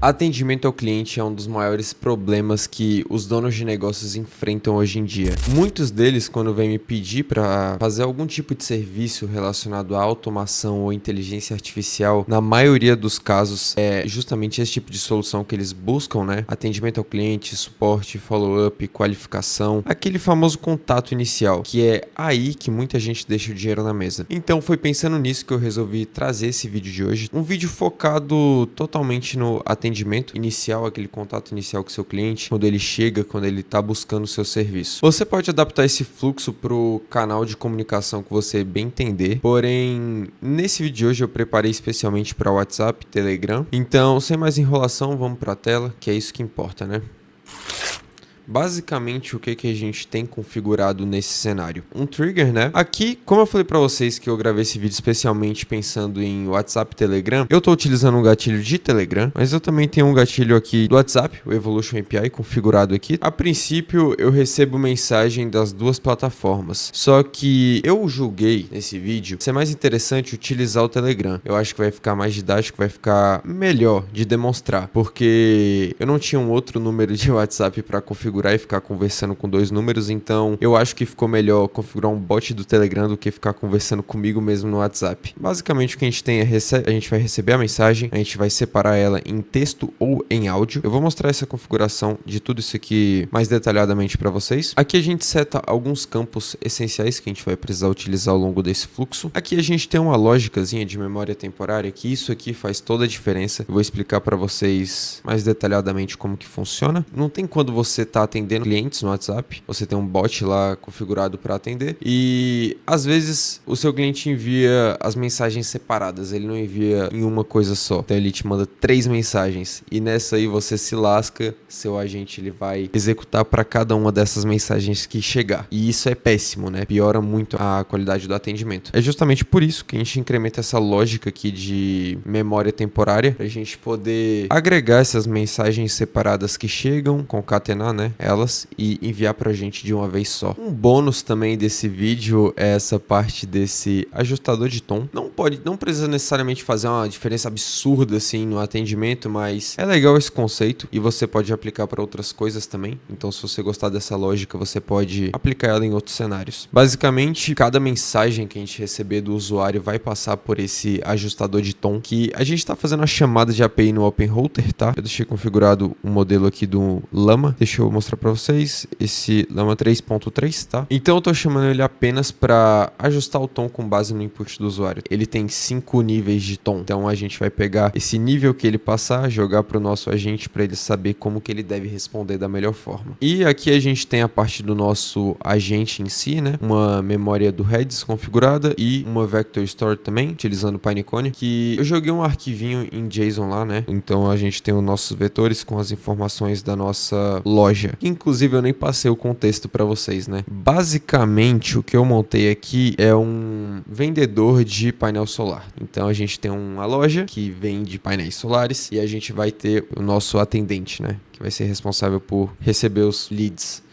Atendimento ao cliente é um dos maiores problemas que os donos de negócios enfrentam hoje em dia. Muitos deles, quando vêm me pedir para fazer algum tipo de serviço relacionado à automação ou inteligência artificial, na maioria dos casos é justamente esse tipo de solução que eles buscam, né? Atendimento ao cliente, suporte, follow-up, qualificação, aquele famoso contato inicial, que é aí que muita gente deixa o dinheiro na mesa. Então foi pensando nisso que eu resolvi trazer esse vídeo de hoje, um vídeo focado totalmente no atendimento inicial, aquele contato inicial com o seu cliente, quando ele chega, quando ele está buscando o seu serviço. Você pode adaptar esse fluxo para o canal de comunicação que você bem entender, porém, nesse vídeo de hoje eu preparei especialmente para WhatsApp, Telegram. Então, sem mais enrolação, vamos para a tela, que é isso que importa, né? Basicamente, o que a gente tem configurado nesse cenário? Um trigger, né? Aqui, como eu falei pra vocês que eu gravei esse vídeo especialmente pensando em WhatsApp e Telegram, eu tô utilizando um gatilho de Telegram, mas eu também tenho um gatilho aqui do WhatsApp, o Evolution API, configurado aqui. A princípio, eu recebo mensagem das duas plataformas, só que eu julguei nesse vídeo ser mais interessante utilizar o Telegram. Eu acho que vai ficar mais didático, vai ficar melhor de demonstrar, porque eu não tinha um outro número de WhatsApp pra configurar e ficar conversando com dois números, então eu acho que ficou melhor configurar um bot do Telegram do que ficar conversando comigo mesmo no WhatsApp. Basicamente o que a gente tem é a gente vai receber a mensagem, a gente vai separar ela em texto ou em áudio. Eu vou mostrar essa configuração de tudo isso aqui mais detalhadamente para vocês. Aqui a gente seta alguns campos essenciais que a gente vai precisar utilizar ao longo desse fluxo. Aqui a gente tem uma lógicazinha de memória temporária, que isso aqui faz toda a diferença. Eu vou explicar para vocês mais detalhadamente como que funciona. Não tem quando você tá atendendo clientes no WhatsApp, você tem um bot lá configurado para atender e às vezes o seu cliente envia as mensagens separadas, ele não envia em uma coisa só, então ele te manda 3 mensagens e nessa aí você se lasca, seu agente ele vai executar para cada uma dessas mensagens que chegar e isso é péssimo, né? Piora muito a qualidade do atendimento. É justamente por isso que a gente incrementa essa lógica aqui de memória temporária, pra gente poder agregar essas mensagens separadas que chegam, concatenar, né, elas e enviar pra gente de uma vez só. Um bônus também desse vídeo é essa parte desse ajustador de tom. Não precisa necessariamente fazer uma diferença absurda assim no atendimento, mas é legal esse conceito e você pode aplicar para outras coisas também. Então, se você gostar dessa lógica, você pode aplicar ela em outros cenários. Basicamente, cada mensagem que a gente receber do usuário vai passar por esse ajustador de tom, que a gente está fazendo a chamada de API no OpenRouter, tá? Eu deixei configurado um modelo aqui do Llama. Deixa eu mostrar para vocês esse Llama 3.3, tá? Então eu tô chamando ele apenas para ajustar o tom com base no input do usuário. Ele tem 5 níveis de tom. Então a gente vai pegar esse nível que ele passar, jogar para o nosso agente para ele saber como que ele deve responder da melhor forma. E aqui a gente tem a parte do nosso agente em si, né? Uma memória do Redis configurada e uma Vector Store também, utilizando o Pinecone, que eu joguei um arquivinho em JSON lá, né? Então a gente tem os nossos vetores com as informações da nossa loja. Inclusive eu nem passei o contexto para vocês, né? Basicamente o que eu montei aqui é um vendedor de painel solar. Então a gente tem uma loja que vende painéis solares e a gente vai ter o nosso atendente, né? Que vai ser responsável por receber os leads.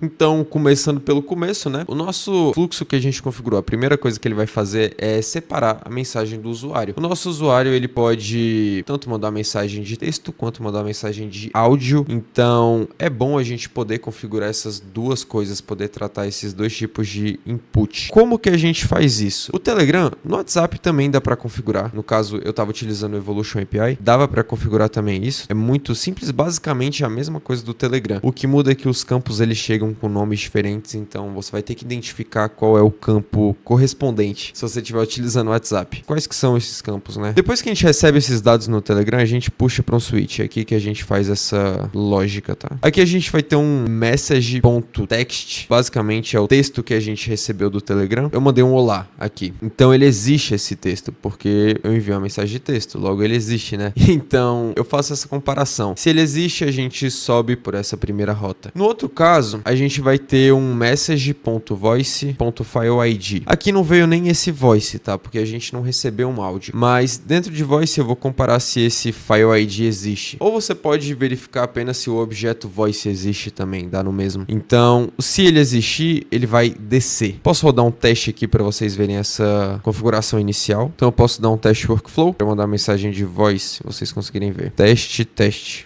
Então, começando pelo começo, né? O nosso fluxo que a gente configurou, a primeira coisa que ele vai fazer é separar a mensagem do usuário. O nosso usuário, ele pode tanto mandar mensagem de texto, quanto mandar mensagem de áudio. Então, é bom a gente poder configurar essas duas coisas, poder tratar esses dois tipos de input. Como que a gente faz isso? O Telegram, no WhatsApp também dá para configurar. No caso, eu estava utilizando o Evolution API, dava para configurar também isso. É muito simples, basicamente a mesma coisa do Telegram. O que muda é que os campos, eles chegam com nomes diferentes, então você vai ter que identificar qual é o campo correspondente se você estiver utilizando o WhatsApp. Quais que são esses campos, né? Depois que a gente recebe esses dados no Telegram, a gente puxa para um switch. É aqui que a gente faz essa lógica, tá? Aqui a gente vai ter um message.text, basicamente é o texto que a gente recebeu do Telegram. Eu mandei um olá aqui. Então ele existe esse texto, porque eu enviei uma mensagem de texto, logo ele existe, né? Então eu faço essa comparação. Se ele existe, a gente sobe por essa primeira rota. No outro caso, a gente vai ter um message.voice.fileid. Aqui não veio nem esse voice, tá? Porque a gente não recebeu um áudio. Mas dentro de voice eu vou comparar se esse fileid existe. Ou você pode verificar apenas se o objeto voice existe também, dá no mesmo. Então, se ele existir, ele vai descer. Posso rodar um teste aqui para vocês verem essa configuração inicial. Então eu posso dar um teste workflow para mandar mensagem de voice, se vocês conseguirem ver. Teste.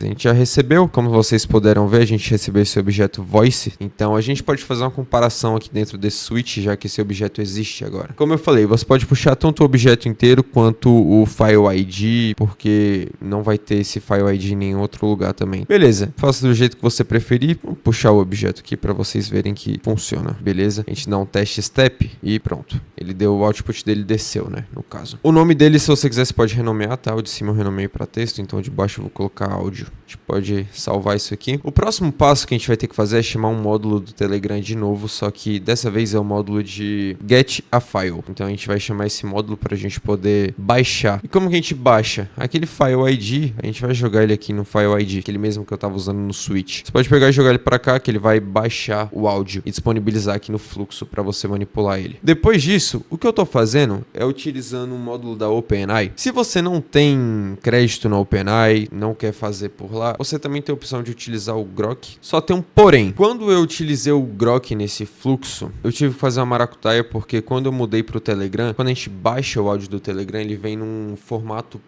A gente já recebeu, como vocês puderam ver, a gente recebeu esse objeto voice. Então a gente pode fazer uma comparação aqui dentro desse switch, já que esse objeto existe agora. Como eu falei, você pode puxar tanto o objeto inteiro quanto o file ID, porque não vai ter esse file ID em nenhum outro lugar também. Beleza, faça do jeito que você preferir. Vou puxar o objeto aqui para vocês verem que funciona, beleza? A gente dá um teste step e pronto. Ele deu, o output dele desceu, né, no caso. O nome dele, se você quiser, você pode renomear, tá? O de cima eu renomeei para texto, então o de baixo eu vou colocar áudio. A gente pode salvar isso aqui. O próximo passo que a gente vai ter que fazer é chamar um módulo do Telegram de novo, só que dessa vez é o módulo de get a file. Então a gente vai chamar esse módulo para a gente poder baixar. E como que a gente baixa? Aquele file ID, a gente vai jogar ele aqui no file ID, aquele mesmo que eu estava usando no switch. Você pode pegar e jogar ele para cá, que ele vai baixar o áudio e disponibilizar aqui no fluxo para você manipular ele. Depois disso, o que eu estou fazendo é utilizando um módulo da OpenAI. Se você não tem crédito na OpenAI, não quer fazer por lá, você também tem a opção de utilizar o Grok. Só tem um porém. Quando eu utilizei o Grok nesse fluxo, eu tive que fazer uma maracutaia, porque quando eu mudei para o Telegram, quando a gente baixa o áudio do Telegram, ele vem num formato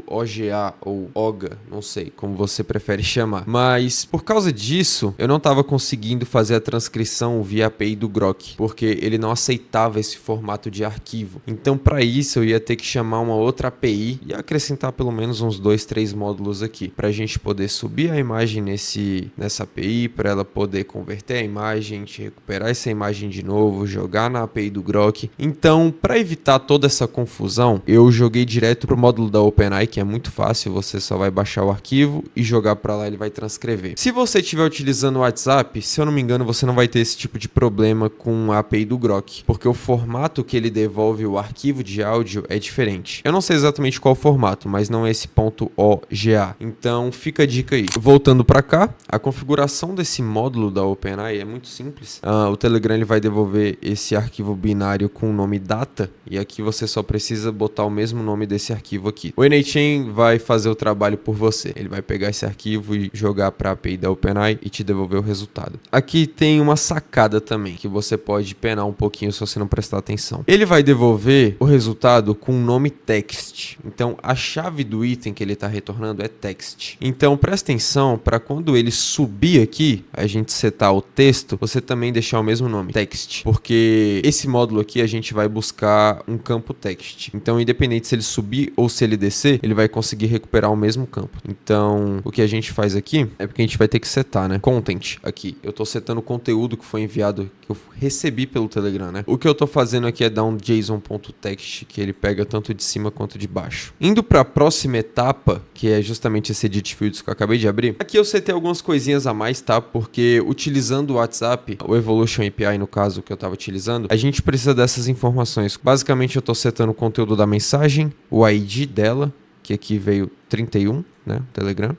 .oga ou OGA, não sei como você prefere chamar. Mas por causa disso, eu não estava conseguindo fazer a transcrição via API do Grok, porque ele não aceitava esse formato de arquivo. Então, para isso, eu ia ter que chamar uma outra API e acrescentar pelo menos uns 2, 3 módulos aqui, para a gente poder subir a imagem nessa API, para ela poder converter a imagem, a gente recuperar essa imagem de novo, jogar na API do Grok. Então, para evitar toda essa confusão, eu joguei direto pro módulo da OpenAI, que é muito fácil, você só vai baixar o arquivo e jogar para lá, ele vai transcrever. Se você estiver utilizando o WhatsApp, se eu não me engano, você não vai ter esse tipo de problema com a API do Grok, porque o formato que ele devolve o arquivo de áudio é diferente. Eu não sei exatamente qual formato, mas não é esse .oga. Então, fica a dica aí. Voltando para cá, a configuração desse módulo da OpenAI é muito simples. O Telegram ele vai devolver esse arquivo binário com o nome data, e aqui você só precisa botar o mesmo nome desse arquivo aqui. O n8chain vai fazer o trabalho por você. Ele vai pegar esse arquivo e jogar para a API da OpenAI e te devolver o resultado. Aqui tem uma sacada também, que você pode penar um pouquinho se você não prestar atenção. Ele vai devolver o resultado com o nome text. Então, a chave do item que ele está retornando é text. Então, presta atenção para quando ele subir aqui, a gente setar o texto, você também deixar o mesmo nome, text. Porque esse módulo aqui a gente vai buscar um campo text. Então, independente se ele subir ou se ele descer, ele vai conseguir recuperar o mesmo campo. Então, o que a gente faz aqui é porque a gente vai ter que setar, né? Content aqui. Eu tô setando o conteúdo que foi enviado, que eu recebi pelo Telegram, né? O que eu tô fazendo aqui é dar um JSON.text, que ele pega tanto de cima quanto de baixo. Indo para a próxima etapa, que é justamente esse edit fields que eu acabei de abrir. Aqui eu setei algumas coisinhas a mais, tá? Porque utilizando o WhatsApp, o Evolution API no caso que eu tava utilizando, a gente precisa dessas informações. Basicamente eu tô setando o conteúdo da mensagem, o ID dela, que aqui veio 31, né? Telegram.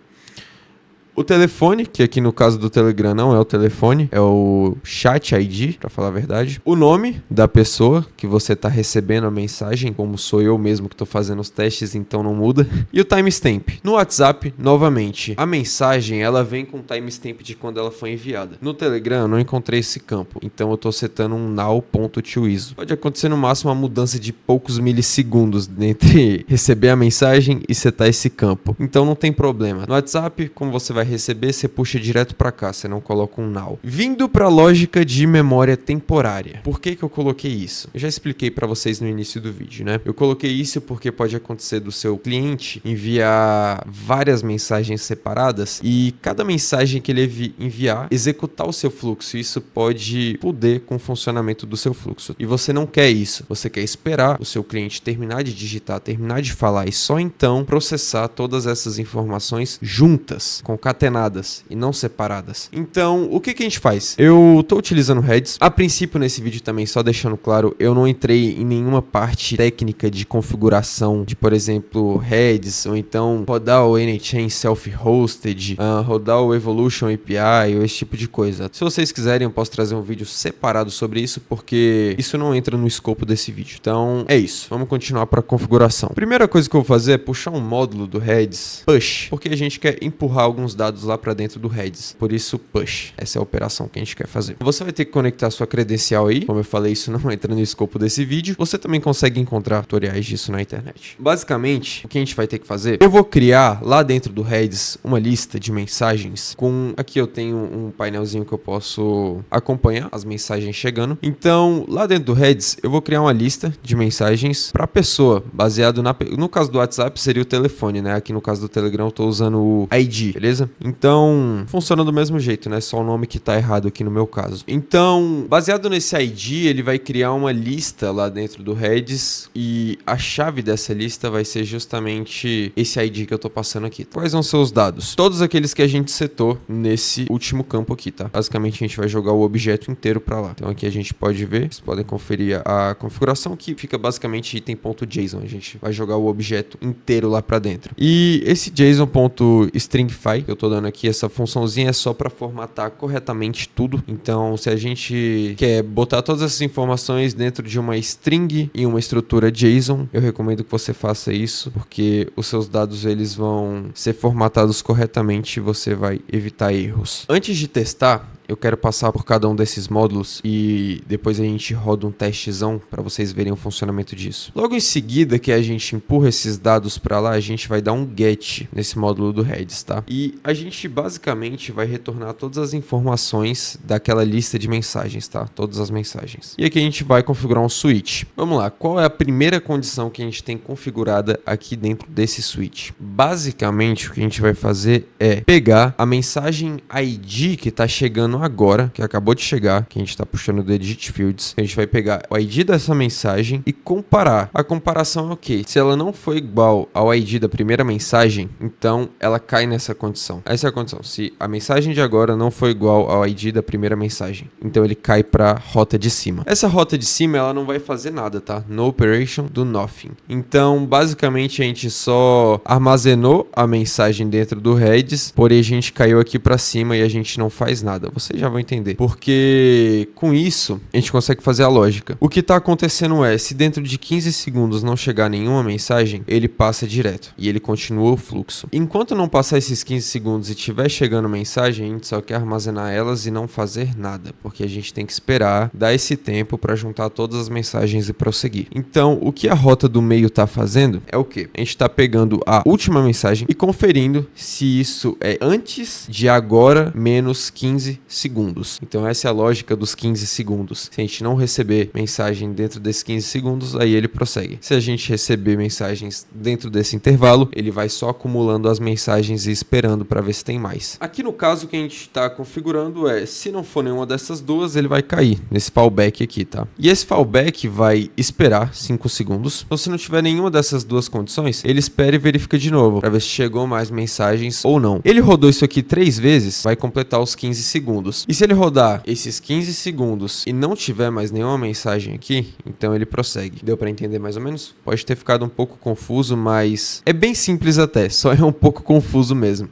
O telefone, que aqui no caso do Telegram não é o telefone, é o chat ID, para falar a verdade. O nome da pessoa que você está recebendo a mensagem, como sou eu mesmo que estou fazendo os testes, então não muda. E o timestamp. No WhatsApp, novamente, a mensagem ela vem com timestamp de quando ela foi enviada. No Telegram eu não encontrei esse campo, então eu estou setando um now.toISO. Pode acontecer no máximo uma mudança de poucos milissegundos entre receber a mensagem e setar esse campo. Então não tem problema. No WhatsApp, como você vai receber, você puxa direto para cá, você não coloca um now. Vindo para a lógica de memória temporária. Por que eu coloquei isso? Eu já expliquei para vocês no início do vídeo, né? Eu coloquei isso porque pode acontecer do seu cliente enviar várias mensagens separadas e cada mensagem que ele enviar, executar o seu fluxo. Isso pode foder com o funcionamento do seu fluxo. E você não quer isso. Você quer esperar o seu cliente terminar de digitar, terminar de falar e só então processar todas essas informações juntas, com concatenadas e não separadas. Então, o que a gente faz? Eu tô utilizando Redis. A princípio, nesse vídeo também, só deixando claro, eu não entrei em nenhuma parte técnica de configuração de, por exemplo, Redis, ou então rodar o Anychain Self-Hosted, rodar o Evolution API, ou esse tipo de coisa. Se vocês quiserem, eu posso trazer um vídeo separado sobre isso, porque isso não entra no escopo desse vídeo. Então, é isso. Vamos continuar para a configuração. Primeira coisa que eu vou fazer é puxar um módulo do Redis, push, porque a gente quer empurrar alguns dados lá para dentro do Redis. Por isso, push. Essa é a operação que a gente quer fazer. Você vai ter que conectar sua credencial aí. Como eu falei, isso não entra no escopo desse vídeo. Você também consegue encontrar tutoriais disso na internet. Basicamente, o que a gente vai ter que fazer? Eu vou criar lá dentro do Redis uma lista de mensagens com... Aqui eu tenho um painelzinho que eu posso acompanhar as mensagens chegando. Então, lá dentro do Redis, eu vou criar uma lista de mensagens para a pessoa, baseado no caso do WhatsApp seria o telefone, né? Aqui no caso do Telegram eu tô usando o ID, beleza? Então, funciona do mesmo jeito, né? Só o nome que tá errado aqui no meu caso. Então, baseado nesse ID, ele vai criar uma lista lá dentro do Redis e a chave dessa lista vai ser justamente esse ID que eu tô passando aqui. Quais vão ser os dados? Todos aqueles que a gente setou nesse último campo aqui, tá? Basicamente, a gente vai jogar o objeto inteiro para lá. Então, aqui a gente pode ver, vocês podem conferir a configuração que fica basicamente item.json. A gente vai jogar o objeto inteiro lá para dentro. E esse JSON.stringify que eu tô dando aqui, essa funçãozinha é só para formatar corretamente tudo. Então, se a gente quer botar todas essas informações dentro de uma string e uma estrutura JSON, eu recomendo que você faça isso, porque os seus dados eles vão ser formatados corretamente e você vai evitar erros. Antes de testar, eu quero passar por cada um desses módulos e depois a gente roda um testezão para vocês verem o funcionamento disso. Logo em seguida que a gente empurra esses dados para lá, a gente vai dar um get nesse módulo do Redis, tá? E a gente basicamente vai retornar todas as informações daquela lista de mensagens, tá? Todas as mensagens. E aqui a gente vai configurar um switch. Vamos lá, qual é a primeira condição que a gente tem configurada aqui dentro desse switch? Basicamente o que a gente vai fazer é pegar a mensagem ID que está chegando agora, que acabou de chegar, que a gente está puxando do Edit Fields. A gente vai pegar o ID dessa mensagem e comparar. A comparação é o quê? Se ela não for igual ao ID da primeira mensagem, então ela cai nessa condição. Essa é a condição. Se a mensagem de agora não for igual ao ID da primeira mensagem, então ele cai para a rota de cima. Essa rota de cima, ela não vai fazer nada, tá? No operation do nothing. Então, basicamente, a gente só armazenou a mensagem dentro do Redis, porém a gente caiu aqui para cima e a gente não faz nada. Vocês já vão entender. Porque com isso, a gente consegue fazer a lógica. O que está acontecendo é, se dentro de 15 segundos não chegar nenhuma mensagem, ele passa direto. E ele continua o fluxo. Enquanto não passar esses 15 segundos e tiver chegando mensagem, a gente só quer armazenar elas e não fazer nada. Porque a gente tem que esperar, dar esse tempo para juntar todas as mensagens e prosseguir. Então, o que a rota do meio está fazendo é o quê? A gente está pegando a última mensagem e conferindo se isso é antes de agora menos 15 segundos. Então essa é a lógica dos 15 segundos. Se a gente não receber mensagem dentro desses 15 segundos, aí ele prossegue. Se a gente receber mensagens dentro desse intervalo, ele vai só acumulando as mensagens e esperando para ver se tem mais. Aqui no caso que a gente está configurando é, se não for nenhuma dessas duas, ele vai cair nesse fallback aqui, tá? E esse fallback vai esperar 5 segundos. Então se não tiver nenhuma dessas duas condições, ele espera e verifica de novo para ver se chegou mais mensagens ou não. Ele rodou isso aqui 3 vezes, vai completar os 15 segundos. E se ele rodar esses 15 segundos e não tiver mais nenhuma mensagem aqui, então ele prossegue. Deu para entender mais ou menos? Pode ter ficado um pouco confuso, mas é bem simples até, só é um pouco confuso mesmo.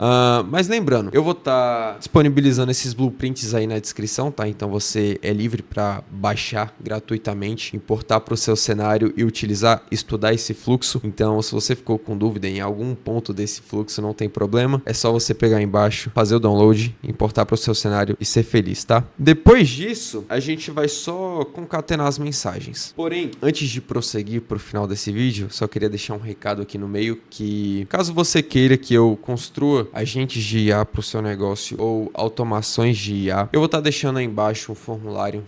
Mas lembrando, eu vou estar disponibilizando esses blueprints aí na descrição, tá? Então você é livre para baixar gratuitamente, importar para o seu cenário e utilizar, estudar esse fluxo. Então, se você ficou com dúvida em algum ponto desse fluxo, não tem problema. É só você pegar embaixo, fazer o download, importar para o seu cenário e ser feliz, tá? Depois disso, a gente vai só concatenar as mensagens. Porém, antes de prosseguir pro final desse vídeo, só queria deixar um recado aqui no meio que, caso você queira que eu construa agentes de IA pro seu negócio ou automações de IA, eu vou estar deixando aí embaixo um formulário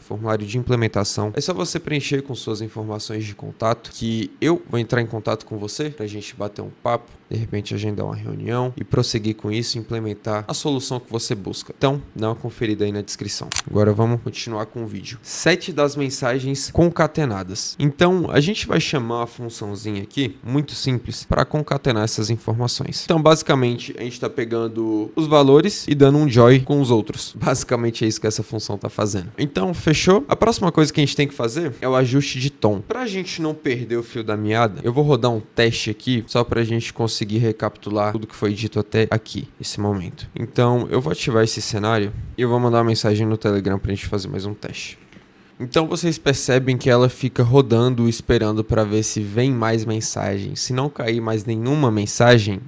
de implementação. É só você preencher com suas informações de contato, que eu vou entrar em contato com você pra gente bater um papo de repente agendar uma reunião e prosseguir com isso e implementar a solução que você busca. Então, dá uma conferida aí na descrição. Agora vamos continuar com o vídeo. 7 das mensagens concatenadas. Então, a gente vai chamar a funçãozinha aqui, muito simples, para concatenar essas informações. Então, basicamente, a gente está pegando os valores e dando um join com os outros. Basicamente é isso que essa função está fazendo. Então, fechou? A próxima coisa que a gente tem que fazer é o ajuste de tom. Para a gente não perder o fio da meada, eu vou rodar um teste aqui, só para a gente conseguir recapitular tudo que foi dito até aqui, esse momento. Então, eu vou ativar esse cenário e eu vou mandar uma mensagem no Telegram para a gente fazer mais um teste. Então vocês percebem que ela fica rodando, esperando para ver se vem mais mensagens. Se não cair mais nenhuma mensagem,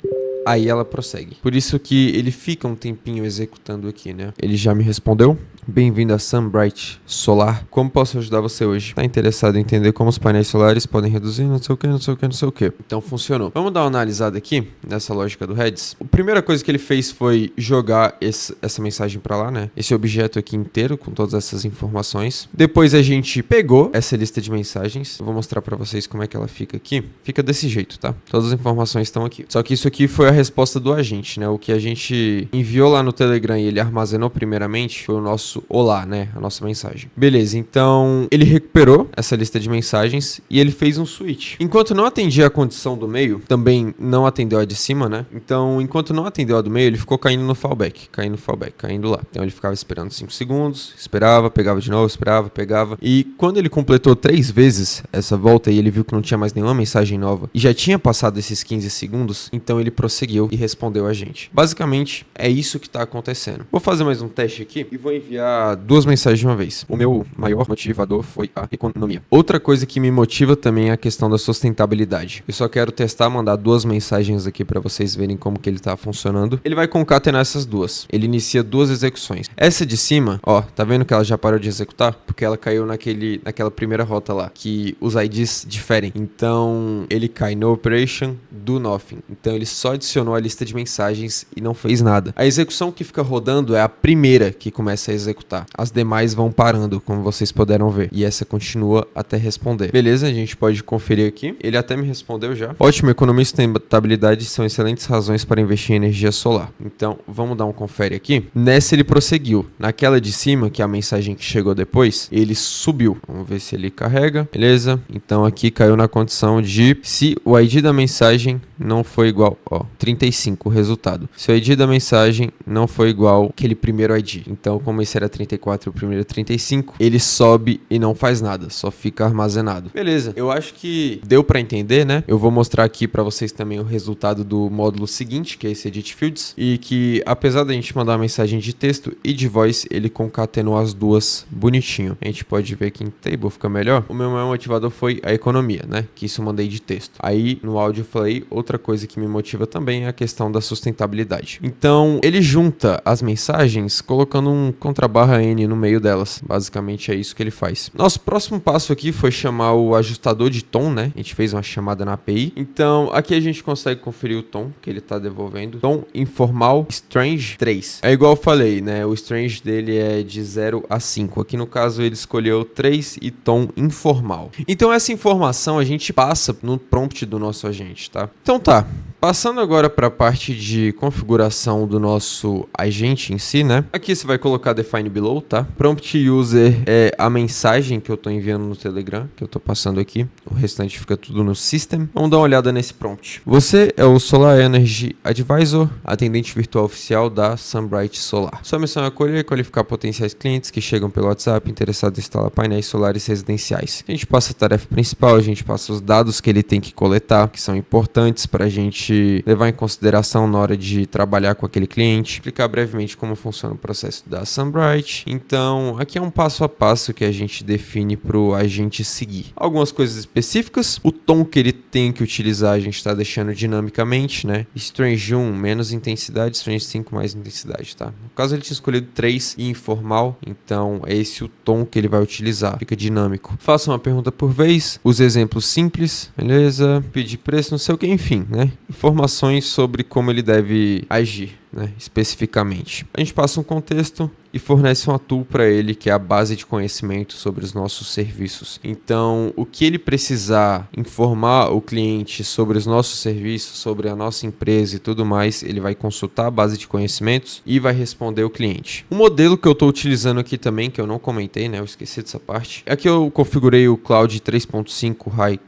aí ela prossegue. Por isso que ele fica um tempinho executando aqui, né? Ele já me respondeu. Bem-vindo a Sunbright Solar. Como posso ajudar você hoje? Tá interessado em entender como os painéis solares podem reduzir não sei o que, não sei o que, não sei o que. Então funcionou. Vamos dar uma analisada aqui nessa lógica do Redis. A primeira coisa que ele fez foi jogar essa mensagem para lá, né? Esse objeto aqui inteiro com todas essas informações. Depois a gente pegou essa lista de mensagens. Eu vou mostrar para vocês como é que ela fica aqui. Fica desse jeito, tá? Todas as informações estão aqui. Só que isso aqui foi a resposta do agente, né? O que a gente enviou lá no Telegram e ele armazenou primeiramente foi o nosso olá, né? A nossa mensagem. Beleza, então ele recuperou essa lista de mensagens e ele fez um switch. Enquanto não atendia a condição do meio, também não atendeu a de cima, né? Então, enquanto não atendeu a do meio, ele ficou caindo no fallback, caindo lá. Então ele ficava esperando 5 segundos, esperava, pegava de novo, esperava, pegava. E quando ele completou 3 vezes essa volta e ele viu que não tinha mais nenhuma mensagem nova e já tinha passado esses 15 segundos, então ele prosseguiu e respondeu a gente. Basicamente, é isso que está acontecendo. Vou fazer mais um teste aqui e vou enviar 2 mensagens de uma vez. O meu maior motivador foi a economia. Outra coisa que me motiva também é a questão da sustentabilidade. Eu só quero testar, mandar 2 mensagens aqui para vocês verem como que ele tá funcionando. Ele vai concatenar essas 2. Ele inicia 2 execuções. Essa de cima, ó, tá vendo que ela já parou de executar? Porque ela caiu naquela primeira rota lá, que os IDs diferem. Então, ele cai no operation do nothing. Então, ele só adicionou a lista de mensagens e não fez nada. A execução que fica rodando é a primeira que começa a executar. As demais vão parando, como vocês puderam ver. E essa continua até responder. Beleza, a gente pode conferir aqui. Ele até me respondeu já. Ótimo, economia e sustentabilidade são excelentes razões para investir em energia solar. Então, vamos dar um confere aqui. Nessa ele prosseguiu. Naquela de cima, que é a mensagem que chegou depois, ele subiu. Vamos ver se ele carrega. Beleza. Então aqui caiu na condição de se o ID da mensagem não foi igual, ó, 35 o resultado. Se o ID da mensagem não foi igual aquele primeiro ID. Então, como esse era 34 e o primeiro 35, ele sobe e não faz nada, só fica armazenado. Beleza, eu acho que deu para entender, né? Eu vou mostrar aqui para vocês também o resultado do módulo seguinte, que é esse Edit Fields, e que apesar da gente mandar uma mensagem de texto e de voice, ele concatenou as 2 bonitinho. A gente pode ver aqui em table, fica melhor. O meu maior motivador foi a economia, né? Que isso eu mandei de texto. Aí no áudio eu falei, outra coisa que me motiva também é a questão da sustentabilidade. Então, ele junta as mensagens colocando um contrabarra N no meio delas. Basicamente é isso que ele faz. Nosso próximo passo aqui foi chamar o ajustador de tom, né? A gente fez uma chamada na API. Então, aqui a gente consegue conferir o tom que ele está devolvendo. Tom informal strange 3. É igual eu falei, né? O strange dele é de 0 a 5. Aqui no caso ele escolheu 3 e tom informal. Então essa informação a gente passa no prompt do nosso agente, tá? Então tá. Passando agora para a parte de configuração do nosso agente em si, né? Aqui você vai colocar define below, tá? Prompt user é a mensagem que eu tô enviando no Telegram, que eu tô passando aqui. O restante fica tudo no system. Vamos dar uma olhada nesse prompt. Você é o Solar Energy Advisor, atendente virtual oficial da Sunbright Solar. Sua missão é acolher e qualificar potenciais clientes que chegam pelo WhatsApp interessados em instalar painéis solares residenciais. A gente passa a tarefa principal, a gente passa os dados que ele tem que coletar, que são importantes para a gente levar em consideração na hora de trabalhar com aquele cliente, explicar brevemente como funciona o processo da Sunbright. Então, aqui é um passo a passo que a gente define para o agente seguir. Algumas coisas específicas, o tom que ele tem que utilizar a gente está deixando dinamicamente, né? Strange 1, menos intensidade, Strange 5, mais intensidade, tá? No caso, ele tinha escolhido 3 e informal, então é esse o tom que ele vai utilizar, fica dinâmico. Faça uma pergunta por vez, use exemplos simples, beleza? Pedir preço, não sei o que, enfim, né? Informações sobre como ele deve agir, né, especificamente. A gente passa um contexto e fornece uma tool para ele que é a base de conhecimento sobre os nossos serviços. Então, o que ele precisar informar o cliente sobre os nossos serviços, sobre a nossa empresa e tudo mais, ele vai consultar a base de conhecimentos e vai responder o cliente. O modelo que eu estou utilizando aqui também, que eu não comentei, né? Eu esqueci dessa parte. Aqui eu configurei o Cloud 3.5 High.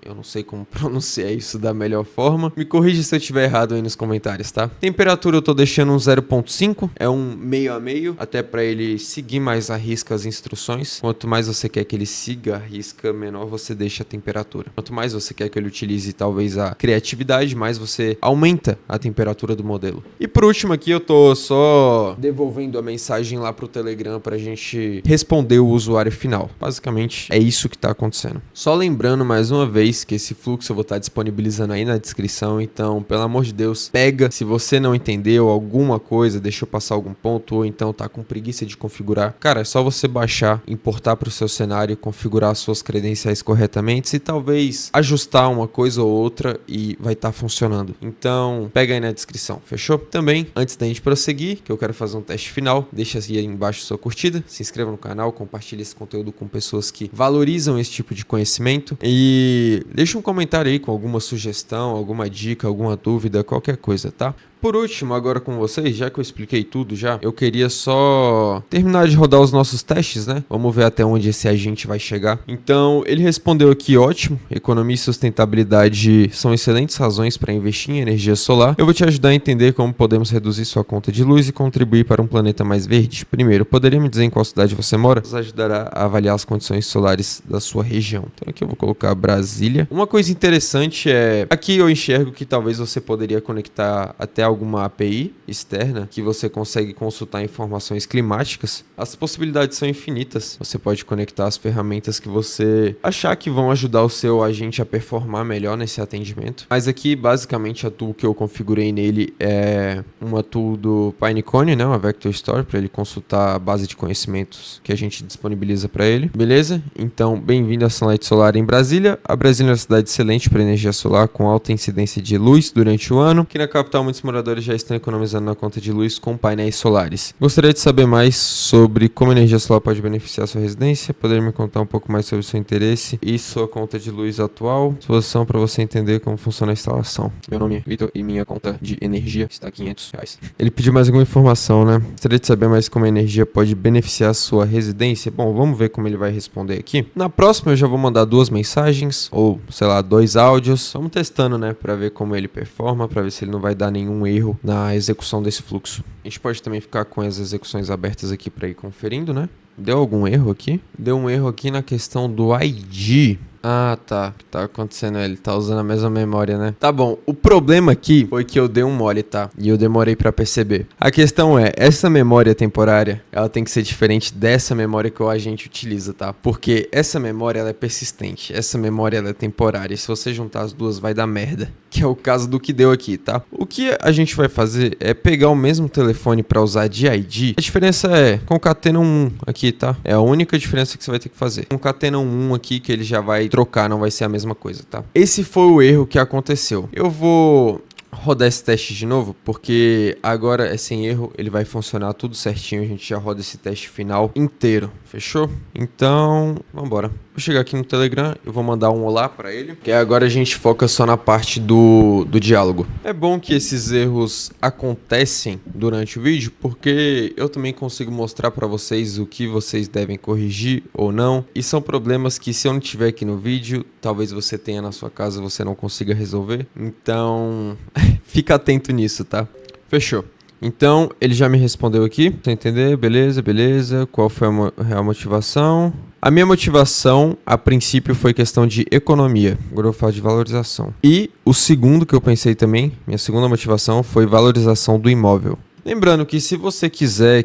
Eu não sei como pronunciar isso da melhor forma. Me corrija se eu estiver errado aí nos comentários, tá? Temperatura eu tô deixando um 0.5, é um meio a meio, até para ele seguir mais à risca as instruções. Quanto mais você quer que ele siga a risca, menor você deixa a temperatura. Quanto mais você quer que ele utilize talvez a criatividade, mais você aumenta a temperatura do modelo. E por último aqui eu tô só devolvendo a mensagem lá pro Telegram pra gente responder o usuário final. Basicamente é isso que tá acontecendo. Só lembrando mais uma vez que esse fluxo eu vou estar disponibilizando aí na descrição, então pelo amor de Deus, pega. Se você não entendeu alguma coisa, deixou passar algum ponto ou então tá com preguiça de configurar, cara, é só você baixar, importar para o seu cenário, configurar as suas credenciais corretamente e talvez ajustar uma coisa ou outra e vai estar funcionando. Então pega aí na descrição, fechou? Também, antes da gente prosseguir, que eu quero fazer um teste final, deixa aí embaixo sua curtida, se inscreva no canal, compartilhe esse conteúdo com pessoas que valorizam esse tipo de conhecimento e deixa um comentário aí com alguma sugestão, alguma dica, alguma dúvida, qualquer coisa, tá? Por último, agora com vocês, já que eu expliquei tudo já, eu queria só terminar de rodar os nossos testes, né? Vamos ver até onde esse agente vai chegar. Então, ele respondeu aqui, ótimo, economia e sustentabilidade são excelentes razões para investir em energia solar. Eu vou te ajudar a entender como podemos reduzir sua conta de luz e contribuir para um planeta mais verde. Primeiro, poderia me dizer em qual cidade você mora? Isso ajudará a avaliar as condições solares da sua região. Então aqui eu vou colocar Brasília. Uma coisa interessante é, aqui eu enxergo que talvez você poderia conectar até alguma API externa que você consegue consultar informações climáticas. As possibilidades são infinitas. Você pode conectar as ferramentas que você achar que vão ajudar o seu agente a performar melhor nesse atendimento. Mas aqui, basicamente, a tool que eu configurei nele é uma tool do Pinecone, né? Uma Vector Store, para ele consultar a base de conhecimentos que a gente disponibiliza para ele. Beleza? Então, bem-vindo à Sunlight Solar em Brasília. A Brasília é uma cidade excelente para energia solar, com alta incidência de luz durante o ano. Aqui na capital, muitos moradores já estão economizando na conta de luz com painéis solares. Gostaria de saber mais sobre como a energia solar pode beneficiar a sua residência. Poderia me contar um pouco mais sobre o seu interesse e sua conta de luz atual? Solução para você entender como funciona a instalação. Meu nome é Vitor e minha conta de energia está R$500. Ele pediu mais alguma informação, né? Gostaria de saber mais como a energia pode beneficiar a sua residência. Bom, vamos ver como ele vai responder aqui. Na próxima eu já vou mandar 2 mensagens ou, sei lá, 2 áudios. Vamos testando, né? Para ver como ele performa, para ver se ele não vai dar nenhum erro na execução desse fluxo. A gente pode também ficar com as execuções abertas aqui para ir conferindo, né? Deu algum erro aqui? Deu um erro aqui na questão do ID. Ah, tá. O que tá acontecendo? Ele tá usando a mesma memória, né? Tá bom. O problema aqui foi que eu dei um mole, tá? E eu demorei pra perceber. A questão é, essa memória temporária, ela tem que ser diferente dessa memória que o agente utiliza, tá? Porque essa memória, ela é persistente. Essa memória, ela é temporária. Se você juntar as duas, vai dar merda. Que é o caso do que deu aqui, tá? O que a gente vai fazer é pegar o mesmo telefone pra usar de ID. A diferença é concatena um aqui, tá? É a única diferença que você vai ter que fazer. Concatena um aqui que ele já vai trocar, não vai ser a mesma coisa, tá? Esse foi o erro que aconteceu. Eu vou rodar esse teste de novo, porque agora é sem erro, ele vai funcionar tudo certinho, a gente já roda esse teste final inteiro, fechou? Então, vambora. Vou chegar aqui no Telegram, eu vou mandar um olá pra ele, que agora a gente foca só na parte do diálogo. É bom que esses erros acontecem durante o vídeo, porque eu também consigo mostrar pra vocês o que vocês devem corrigir ou não, e são problemas que se eu não tiver aqui no vídeo, talvez você tenha na sua casa, você não consiga resolver, então fica atento nisso, tá? Fechou. Então, ele já me respondeu aqui, pra entender, beleza, beleza, qual foi a real motivação? A minha motivação, a princípio, foi questão de economia, agora eu falo de valorização. E o segundo que eu pensei também, minha segunda motivação foi valorização do imóvel. Lembrando que se você quiser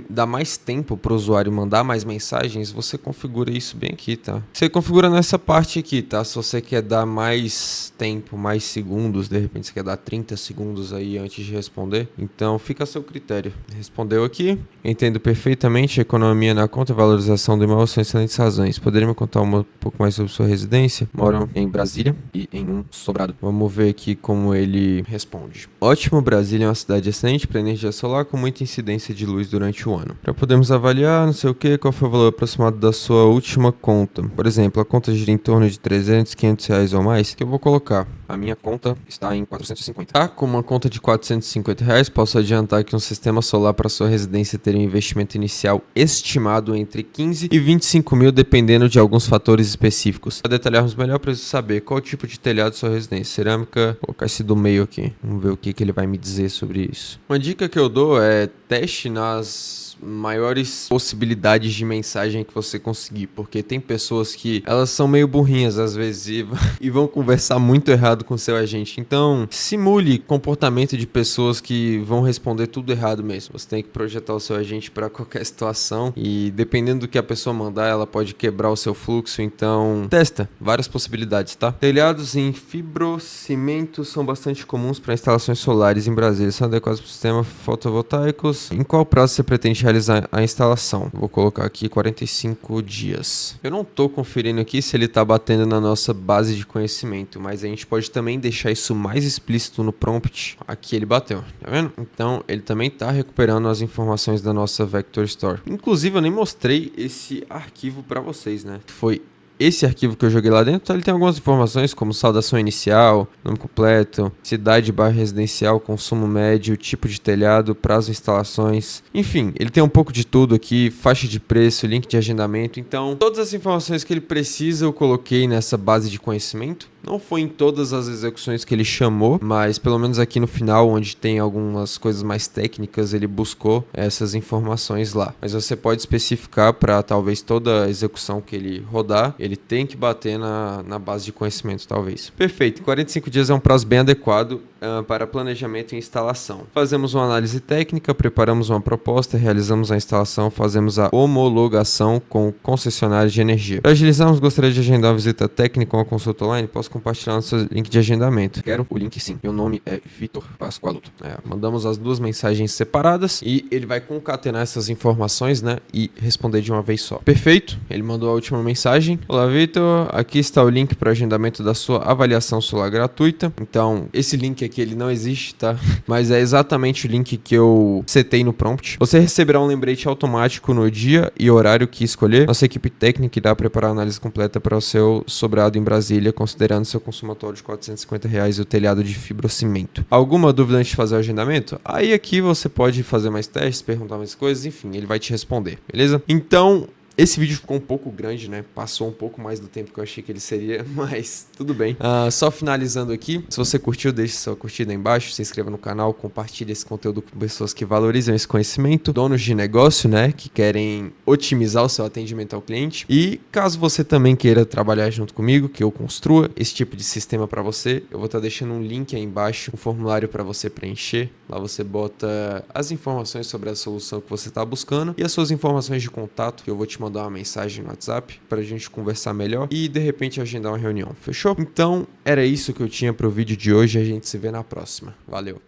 dar mais tempo para o usuário mandar mais mensagens, você configura isso bem aqui, tá? Você configura nessa parte aqui, tá? Se você quer dar mais tempo, mais segundos, de repente você quer dar 30 segundos aí antes de responder, então fica a seu critério. Respondeu aqui, entendo perfeitamente, a economia na conta e valorização do imóvel são excelentes razões. Poderia me contar um pouco mais sobre sua residência? Moro em Brasília e em um sobrado. Vamos ver aqui como ele responde. Ótimo, Brasília é uma cidade capacidade excelente para energia solar com muita incidência de luz durante o ano. Já podemos avaliar, não sei o que, qual foi o valor aproximado da sua última conta. Por exemplo, a conta gira em torno de 300, 500 reais ou mais, que eu vou colocar. A minha conta está em 450. Tá? Com uma conta de 450 reais, posso adiantar que um sistema solar para sua residência teria um investimento inicial estimado entre 15 e 25 mil, dependendo de alguns fatores específicos. Para detalharmos melhor, preciso saber qual tipo de telhado sua residência. Cerâmica, vou colocar esse do meio aqui. Vamos ver o que ele vai me dizer sobre isso. Uma dica que eu dou é teste nas maiores possibilidades de mensagem que você conseguir, porque tem pessoas que elas são meio burrinhas às vezes e vão conversar muito errado com seu agente. Então, simule comportamento de pessoas que vão responder tudo errado mesmo. Você tem que projetar o seu agente para qualquer situação e dependendo do que a pessoa mandar, ela pode quebrar o seu fluxo. Então, testa várias possibilidades, tá? Telhados em fibrocimento são bastante comuns para instalações solares em Brasília. São adequados para sistemas fotovoltaicos. Em qual prazo você pretende realizar a instalação? Vou colocar aqui 45 dias. Eu não tô conferindo aqui se ele tá batendo na nossa base de conhecimento, mas a gente pode também deixar isso mais explícito no prompt. Aqui ele bateu, tá vendo? Então ele também tá recuperando as informações da nossa Vector Store. Inclusive eu nem mostrei esse arquivo para vocês, né? Foi esse arquivo que eu joguei lá dentro, ele tem algumas informações como saudação inicial, nome completo, cidade / residencial, consumo médio, tipo de telhado, prazo de instalações. Enfim, ele tem um pouco de tudo aqui, faixa de preço, link de agendamento. Então, todas as informações que ele precisa eu coloquei nessa base de conhecimento. Não foi em todas as execuções que ele chamou, mas pelo menos aqui no final, onde tem algumas coisas mais técnicas, ele buscou essas informações lá. Mas você pode especificar para talvez toda execução que ele rodar, ele tem que bater na base de conhecimento, talvez. Perfeito, 45 dias é um prazo bem adequado para planejamento e instalação. Fazemos uma análise técnica, preparamos uma proposta, realizamos a instalação, fazemos a homologação com concessionários de energia. Para agilizarmos, gostaria de agendar uma visita técnica ou uma consulta online. Posso compartilhar no seu link de agendamento. Quero o link sim. Meu nome é Vitor Pascoaluto. Mandamos as duas mensagens separadas e ele vai concatenar essas informações, né? E responder de uma vez só. Perfeito. Ele mandou a última mensagem. Olá, Vitor. Aqui está o link para agendamento da sua avaliação solar gratuita. Então, esse link aqui ele não existe, tá? Mas é exatamente o link que eu setei no prompt. Você receberá um lembrete automático no dia e horário que escolher. Nossa equipe técnica irá preparar a análise completa para o seu sobrado em Brasília, considerando seu consumo atual de R$450 e o telhado de fibrocimento. Alguma dúvida antes de fazer o agendamento? Aí aqui você pode fazer mais testes, perguntar mais coisas, enfim, ele vai te responder, beleza? Então, esse vídeo ficou um pouco grande, né? Passou um pouco mais do tempo que eu achei que ele seria, mas tudo bem. Só finalizando aqui, se você curtiu, deixe sua curtida aí embaixo, se inscreva no canal, compartilhe esse conteúdo com pessoas que valorizam esse conhecimento, donos de negócio, né? Que querem otimizar o seu atendimento ao cliente. E caso você também queira trabalhar junto comigo, que eu construa esse tipo de sistema para você, eu vou estar deixando um link aí embaixo, um formulário para você preencher. Lá você bota as informações sobre a solução que você está buscando e as suas informações de contato, que eu vou te mandar uma mensagem no WhatsApp pra gente conversar melhor e de repente agendar uma reunião, fechou? Então era isso que eu tinha pro vídeo de hoje, a gente se vê na próxima. Valeu!